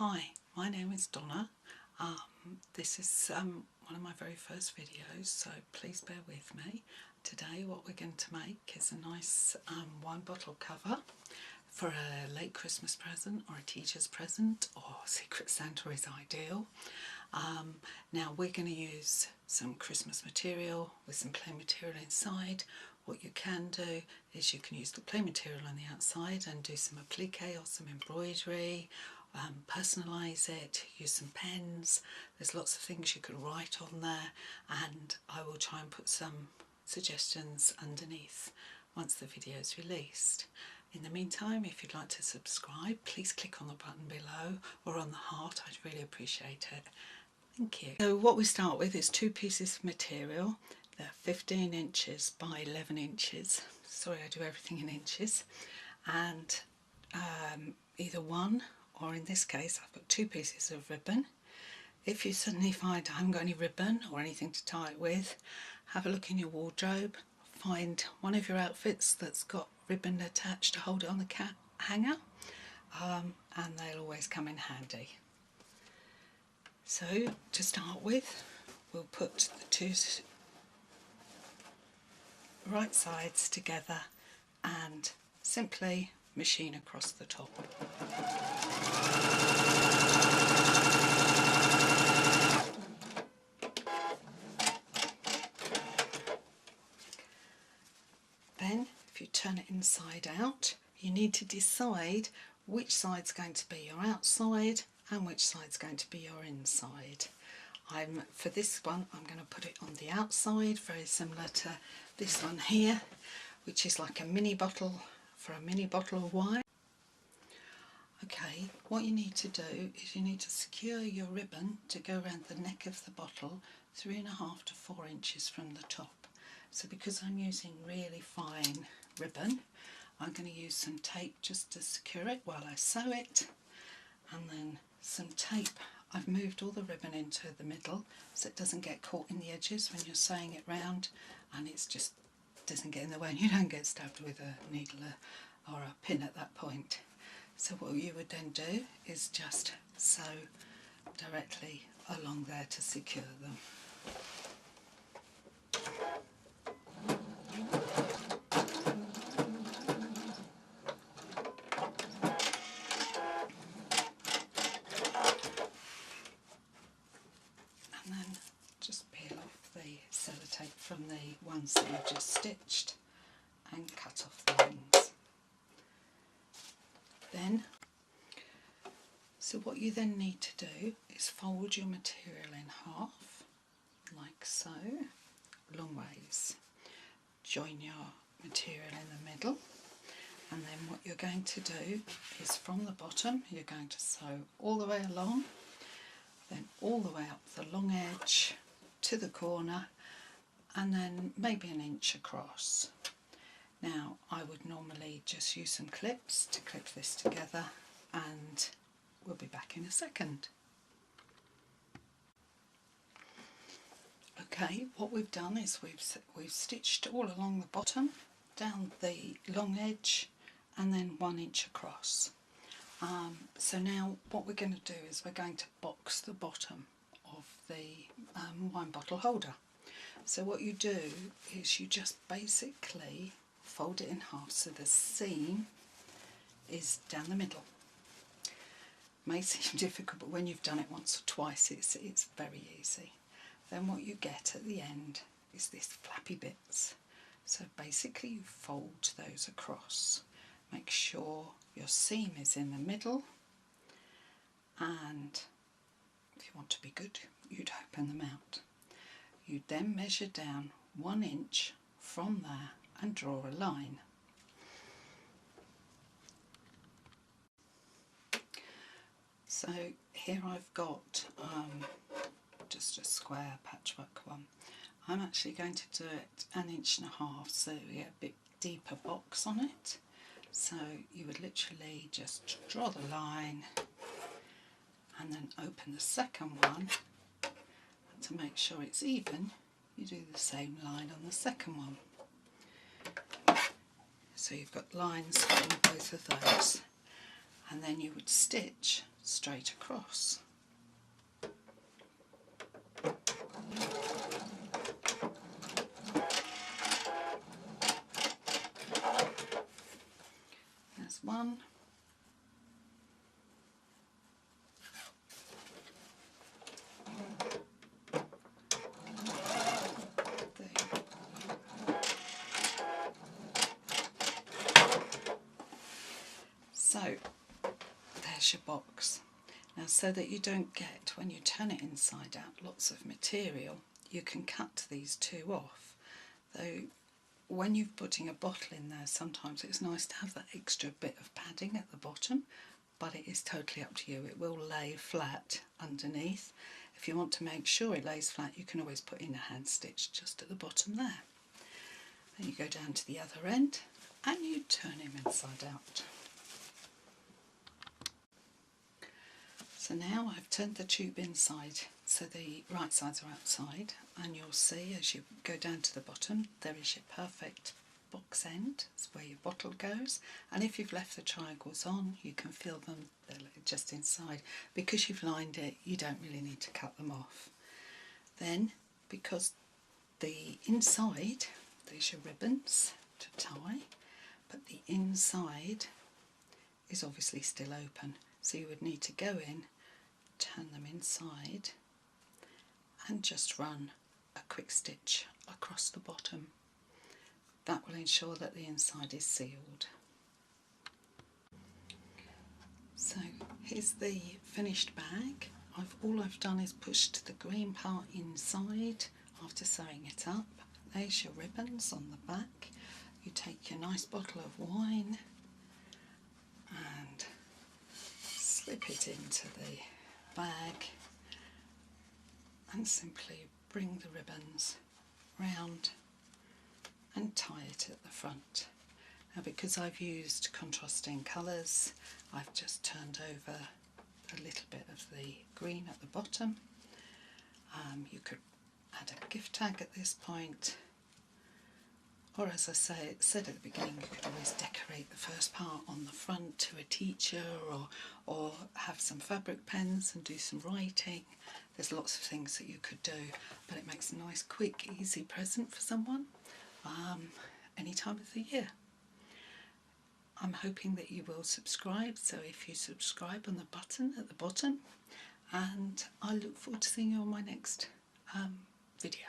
Hi, my name is Donna. This is one of my very first videos, so please bear with me. Today what we're going to make is a nice wine bottle cover for a late Christmas present or a teacher's present, or Secret Santa is ideal. Now we're going to use some Christmas material with some plain material inside. What you can do is you can use the plain material on the outside and do some applique or some embroidery, personalise it, use some pens. There's lots of things you could write on there, and I will try and put some suggestions underneath once the video is released. In the meantime, if you'd like to subscribe, please click on the button below or on the heart. I'd really appreciate it. Thank you. So what we start with is two pieces of material. They're 15 inches by 11 inches. Sorry, I do everything in inches. And either one, or in this case I've got two pieces of ribbon. If you suddenly find I haven't got any ribbon or anything to tie it with, have a look in your wardrobe, find one of your outfits that's got ribbon attached to hold it on the hanger, and they'll always come in handy. So to start with, we'll put the two right sides together and simply machine across the top. Then if you turn it inside out, you need to decide which side's going to be your outside and which side's going to be your inside. For this one I'm going to put it on the outside, very similar to this one here, which is like a mini bottle for a mini bottle of wine. Okay, what you need to do is you need to secure your ribbon to go around the neck of the bottle 3.5 to 4 inches from the top. So because I'm using really fine ribbon, I'm going to use some tape just to secure it while I sew it, and then some tape. I've moved all the ribbon into the middle so it doesn't get caught in the edges when you're sewing it round, and it just doesn't get in the way and you don't get stabbed with a needle or a pin at that point. So what you would then do is just sew directly along there to secure them. And then just peel off the sellotape from the ones that you've just stitched and cut off the ends. So what you then need to do is fold your material in half, like so, long ways. Join your material in the middle, and then what you're going to do is from the bottom you're going to sew all the way along, then all the way up the long edge to the corner, and then maybe an inch across. Now I would normally just use some clips to clip this together, and we'll be back in a second. Okay, what we've done is we've stitched all along the bottom, down the long edge, and then 1 inch across. So now what we're going to do is we're going to box the bottom of the wine bottle holder. So what you do is you just basically fold it in half so the seam is down the middle. May seem difficult, but when you've done it once or twice it's very easy. Then what you get at the end is these flappy bits. So basically you fold those across. Make sure your seam is in the middle, and if you want to be good, you'd open them out. You then measure down 1 inch from there and draw a line. So here I've got just a square patchwork one. I'm actually going to do it 1.5 inches, so we get a bit deeper box on it. So you would literally just draw the line and then open the second one, and to make sure it's even you do the same line on the second one. So you've got lines on both of those, and then you would stitch straight across. There's one. So there's your box. Now, so that you don't get, when you turn it inside out, lots of material, you can cut these two off. Though when you're putting a bottle in there, sometimes it's nice to have that extra bit of padding at the bottom, but it is totally up to you. It will lay flat underneath. If you want to make sure it lays flat, you can always put in a hand stitch just at the bottom there. Then you go down to the other end and you turn him inside out. So now I've turned the tube inside, so the right sides are outside, and you'll see as you go down to the bottom there is your perfect box end. It's where your bottle goes, and if you've left the triangles on you can feel them, they're just inside. Because you've lined it, you don't really need to cut them off. Then, because the inside, there's your ribbons to tie, but the inside is obviously still open, so you would need to go in, turn them inside and just run a quick stitch across the bottom. That will ensure that the inside is sealed. So here's the finished bag. All I've done is pushed the green part inside after sewing it up. There's your ribbons on the back. You take your nice bottle of wine and slip it into the bag and simply bring the ribbons round and tie it at the front. Now, because I've used contrasting colours, I've just turned over a little bit of the green at the bottom. You could add a gift tag at this point, or as I said at the beginning, you could always decorate the first part on the front to a teacher, or have some fabric pens and do some writing. There's lots of things that you could do, but it makes a nice, quick, easy present for someone any time of the year. I'm hoping that you will subscribe, so if you subscribe on the button at the bottom, and I look forward to seeing you on my next video.